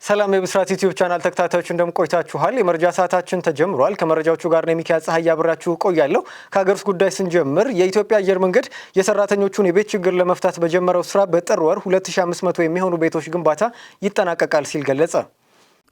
ሰላም የብስራት ዩቲዩብ ቻናል ተከታታዮች እንደምን ቆይታችኋል? የመረጃ ሰዓታችን ተጀምሯል። ከመረጃዎቹ ጋር ነው ሚካኤል ፀሐይ አብራችሁ ቆያለሁ። ከሀገር ውስጥ ጉዳይ ስንጀምር የኢትዮጵያ አየር መንገድ የሰራተኞቹን የቤት ችግር ለመፍታት በጀመረው ስራ በጥር ወር 2500 የሚሆኑ ቤቶች ግንባታ ይጠናቀቃል ሲል ገለጸ።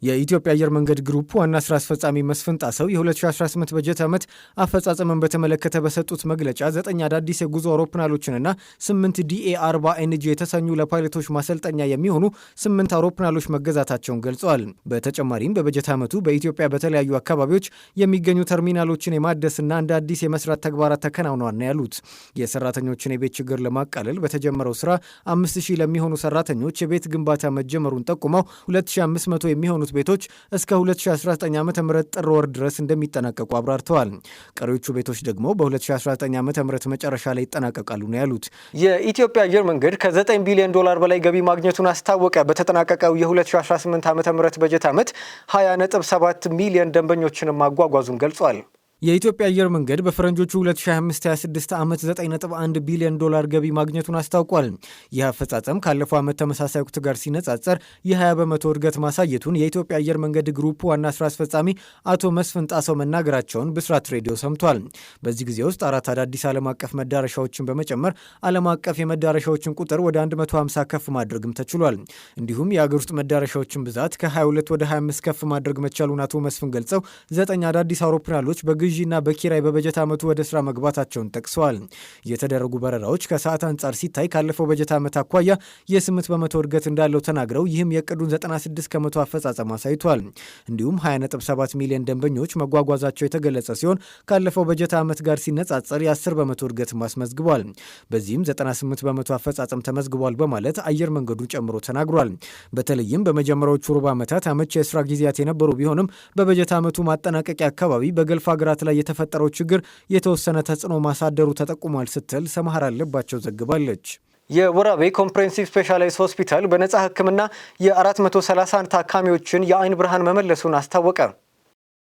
የኢትዮጵያ አየር መንገድ ግሩፕ ዋና ስራ አስፈጻሚ መስፍን ጣሰው የ2018 በጀት ዓመት አፈጻጸምን በተመለከተ በሰጡት መግለጫ 9 አዳዲስ የጉዞ አውሮፕላኖችንና 8 DA40 NG የተሰኙ ለፓይለቶች ማሰልጠኛ የሚሆኑ 8 አውሮፕላኖች መገዛታቸውን ገልጸዋል። በተጨማሪም በበጀት ዓመቱ በኢትዮጵያ በተለያዩ አካባቢዎች የሚገኙ ተርሚናሎችን የማደስና እንደ አዲስ የመስራት ተግባራት ተከናውነዋል ነው ያሉት። የሰራተኞችን የቤት ችግር ለማቃለል በተጀመረው ስራ 5000 ለሚሆኑ ሰራተኞች የቤት ግንባታ መጀመሩን ጠቁመው 2500 የሚሆኑ ቤቶች እስከ 2019 ዓ.ም ጥር ወር ድረስ እንደሚጠናቀቁ አብራርተዋል። ቀሪዎቹ ቤቶች ደግሞ በ2019 ዓ.ም መጨረሻ ላይ ይጠናቀቃሉ ነው ያሉት። የኢትዮጵያ አየር መንገድ ከ9 ቢሊዮን ዶላር በላይ ገቢ ማግኘቱን አስታወቀ። በተጠናቀቀው የ2018 ዓ.ም በጀት ዓመት 20.7 ሚሊዮን ደንበኞችን ማጓጓዙን ገልጿል። የኢትዮጵያ አየር መንገድ በፈረንጆቹ 2025-26 ዓመት 9.1 ቢሊዮን ዶላር ገቢ ማግኘቱን አስታውቋል። ይህ አፈጻጸም ካለፈው ዓመት ተመሳሳይ ወቅት ጋር ሲነጻጸር የ20 በመቶ እድገት ማሳየቱን የኢትዮጵያ አየር መንገድ ግሩፕ ዋና ስራ አስፈጻሚ አቶ መስፍን ጣሰው መናገራቸውን ብስራት ሬዲዮ ሰምቷል። በዚህ ጊዜ ውስጥ 4 አዳዲስ ዓለም አቀፍ መዳረሻዎችን በመጨመር ዓለም አቀፍ የመዳረሻዎችን ቁጥር ወደ 150 ከፍ ማድረግም ተችሏል። እንዲሁም የአገር ውስጥ መዳረሻዎችን ብዛት ከ22 ወደ 25 ከፍ ማድረግ መቻሉን አቶ መስፍን ገልጸው 9 አዳዲስ አውሮፕላኖች በግዢና በኪራይ በበጀት ዓመቱ ወደ ስራ መግባታቸውን ጠቅሰዋል። የተደረጉ በረራዎች ከሰዓት አንጻር ሲታይ ካለፈው በጀት ዓመት አኳያ የ8 በመቶ እድገት እንዳለው ተናግረው ይህም የዕቅዱን 96 ከመቶ አፈጻጸም አሳይቷል። እንዲሁም 20.7 ሚሊዮን ደንበኞች መጓጓዛቸው የተገለጸ ሲሆን ካለፈው በጀት ዓመት ጋር ሲነጻጸር የ10 በመቶ እድገት አስመዝግቧል። በዚህም 98 በመቶ አፈጻጸም ተመዝግቧል በማለት አየር መንገዱን ጨምሮ ተናግሯል። በተለይም በመጀመሪያዎቹ ሩብ ዓመታት አመቺ የስራ ጊዜያት የነበሩ ቢሆንም በበጀት ዓመቱ ማጠናቀቂያ አካባቢ በገልፍ ሀገራት ላይ የተፈጠረው ችግር የተወሰነ ተጽዕኖ ማሳደሩ ተጠቁሟል ስትል ሰማሃር አለባቸው ዘግባለች። የወራቤ ኮምፕሬሄንሲቭ ስፔሻላይዝድ ሆስፒታል በነጻ ሕክምና የ431 ታካሚዎችን የአይን ብርሃን መመለሱን አስታወቀ።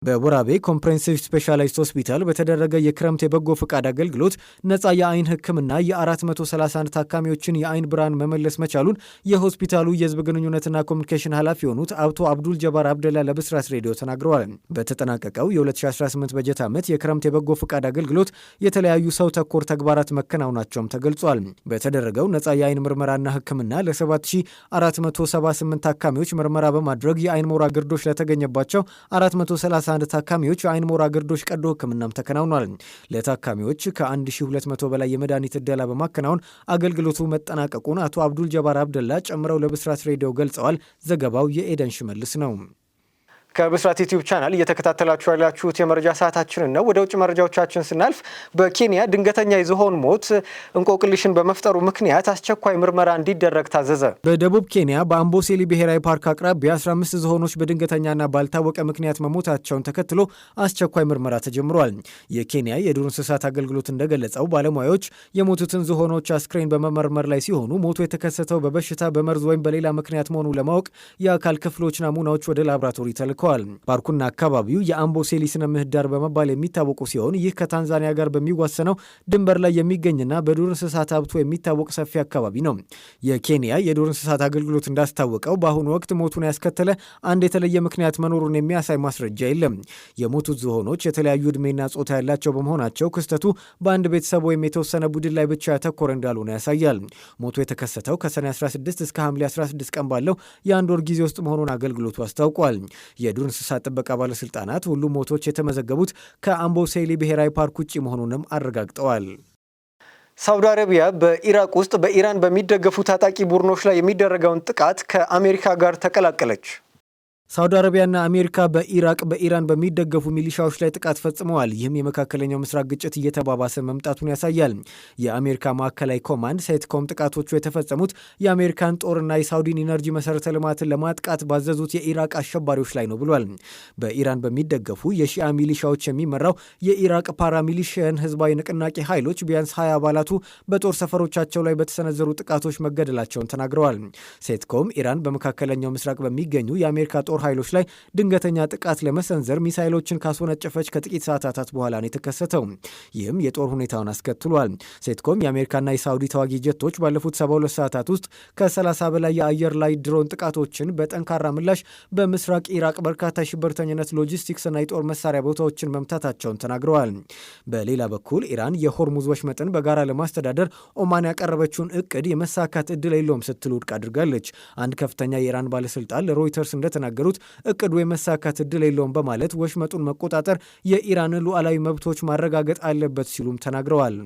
በወራቤ ኮምፕሬሄንሲቭ ስፔሻላይዝድ ሆስፒታል በተደረገ የክረምት የበጎ ፈቃድ አገልግሎት ነጻ የአይን ህክምና የ431 ታካሚዎችን የአይን ብርሃን መመለስ መቻሉን የሆስፒታሉ የህዝብ ግንኙነትና ኮሚኒኬሽን ኃላፊ የሆኑት አቶ አብዱል ጀባር አብደላ ለብስራት ሬዲዮ ተናግረዋል። በተጠናቀቀው የ2018 በጀት ዓመት የክረምት የበጎ ፈቃድ አገልግሎት የተለያዩ ሰው ተኮር ተግባራት መከናወናቸውም ተገልጿል። በተደረገው ነጻ የአይን ምርመራና ህክምና ለ7478 ታካሚዎች ምርመራ በማድረግ የአይን ሞራ ግርዶሽ ለተገኘባቸው 431 ታካሚዎች የአይን ሞራ ግርዶሽ ቀዶ ህክምናም ተከናውኗል። ለታካሚዎች ከ1200 በላይ የመድኃኒት ዕደላ በማከናወን አገልግሎቱ መጠናቀቁን አቶ አብዱል ጀባር አብደላ ጨምረው ለብስራት ሬዲዮ ገልጸዋል። ዘገባው የኤደን ሽመልስ ነው። ከብስራት ዩቲዩብ ቻናል እየተከታተላችሁ ያላችሁት የመረጃ ሰዓታችንን ነው። ወደ ውጭ መረጃዎቻችን ስናልፍ በኬንያ ድንገተኛ የዝሆን ሞት እንቆቅልሽን በመፍጠሩ ምክንያት አስቸኳይ ምርመራ እንዲደረግ ታዘዘ። በደቡብ ኬንያ በአምቦሴሊ ብሔራዊ ፓርክ አቅራቢያ 15 ዝሆኖች በድንገተኛና ባልታወቀ ምክንያት መሞታቸውን ተከትሎ አስቸኳይ ምርመራ ተጀምሯል። የኬንያ የዱር እንስሳት አገልግሎት እንደገለጸው ባለሙያዎች የሞቱትን ዝሆኖች አስክሬን በመመርመር ላይ ሲሆኑ ሞቱ የተከሰተው በበሽታ በመርዝ ወይም በሌላ ምክንያት መሆኑ ለማወቅ የአካል ክፍሎች ናሙናዎች ወደ ላብራቶሪ ተልከዋል። ፓርኩና አካባቢው የአምቦሴሊ ስነ ምህዳር በመባል የሚታወቁ ሲሆን ይህ ከታንዛኒያ ጋር በሚዋሰነው ድንበር ላይ የሚገኝና በዱር እንስሳት ሀብቱ የሚታወቅ ሰፊ አካባቢ ነው። የኬንያ የዱር እንስሳት አገልግሎት እንዳስታወቀው በአሁኑ ወቅት ሞቱን ያስከተለ አንድ የተለየ ምክንያት መኖሩን የሚያሳይ ማስረጃ የለም። የሞቱት ዝሆኖች የተለያዩ ዕድሜና ጾታ ያላቸው በመሆናቸው ክስተቱ በአንድ ቤተሰብ ወይም የተወሰነ ቡድን ላይ ብቻ ያተኮረ እንዳልሆነ ያሳያል። ሞቱ የተከሰተው ከሰኔ 16 እስከ ሐምሌ 16 ቀን ባለው የአንድ ወር ጊዜ ውስጥ መሆኑን አገልግሎቱ አስታውቋል። የዱር እንስሳት ጥበቃ ባለስልጣናት ሁሉም ሞቶች የተመዘገቡት ከአምቦሴሊ ብሔራዊ ፓርክ ውጭ መሆኑንም አረጋግጠዋል። ሳውዲ አረቢያ በኢራቅ ውስጥ በኢራን በሚደገፉ ታጣቂ ቡድኖች ላይ የሚደረገውን ጥቃት ከአሜሪካ ጋር ተቀላቀለች። ሳውዲ አረቢያና አሜሪካ በኢራን በሚደገፉ ሚሊሻዎች ላይ ጥቃት ፈጽመዋል። ይህም የመካከለኛው ምስራቅ ግጭት እየተባባሰ መምጣቱን ያሳያል። የአሜሪካ ማዕከላዊ ኮማንድ ሴትኮም ጥቃቶቹ የተፈጸሙት የአሜሪካን ጦርና የሳውዲን ኢነርጂ መሰረተ ልማትን ለማጥቃት ባዘዙት የኢራቅ አሸባሪዎች ላይ ነው ብሏል። በኢራን በሚደገፉ የሺአ ሚሊሻዎች የሚመራው የኢራቅ ፓራሚሊሽያን ህዝባዊ ንቅናቄ ኃይሎች ቢያንስ 20 አባላቱ በጦር ሰፈሮቻቸው ላይ በተሰነዘሩ ጥቃቶች መገደላቸውን ተናግረዋል። ሴትኮም ኢራን በመካከለኛው ምስራቅ በሚገኙ የአሜሪካ ጦር ጦር ኃይሎች ላይ ድንገተኛ ጥቃት ለመሰንዘር ሚሳይሎችን ካስወነጨፈች ከጥቂት ሰዓታት በኋላ ነው የተከሰተው። ይህም የጦር ሁኔታውን አስከትሏል። ሴትኮም የአሜሪካና የሳውዲ ተዋጊ ጀቶች ባለፉት 72 ሰዓታት ውስጥ ከ30 በላይ የአየር ላይ ድሮን ጥቃቶችን በጠንካራ ምላሽ በምስራቅ ኢራቅ በርካታ የሽብርተኝነት ሎጂስቲክስና የጦር መሳሪያ ቦታዎችን መምታታቸውን ተናግረዋል። በሌላ በኩል ኢራን የሆርሙዝ ወሽመጥን በጋራ ለማስተዳደር ኦማን ያቀረበችውን እቅድ የመሳካት እድል የለውም ስትል ውድቅ አድርጋለች። አንድ ከፍተኛ የኢራን ባለስልጣን ለሮይተርስ እንደተናገሩት እቅዱ የመሳካት እድል የለውም በማለት ወሽመጡን መቆጣጠር የኢራንን ሉዓላዊ መብቶች ማረጋገጥ አለበት ሲሉም ተናግረዋል።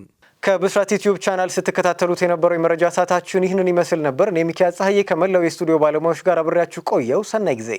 ከብስራት ዩቲዩብ ቻናል ስትከታተሉት የነበረው የመረጃ ሰዓታችን ይህንን ይመስል ነበር። እኔ ሚኪያስ ፀሐዬ ከመላው የስቱዲዮ ባለሙያዎች ጋር አብሬያችሁ ቆየው። ሰናይ ጊዜ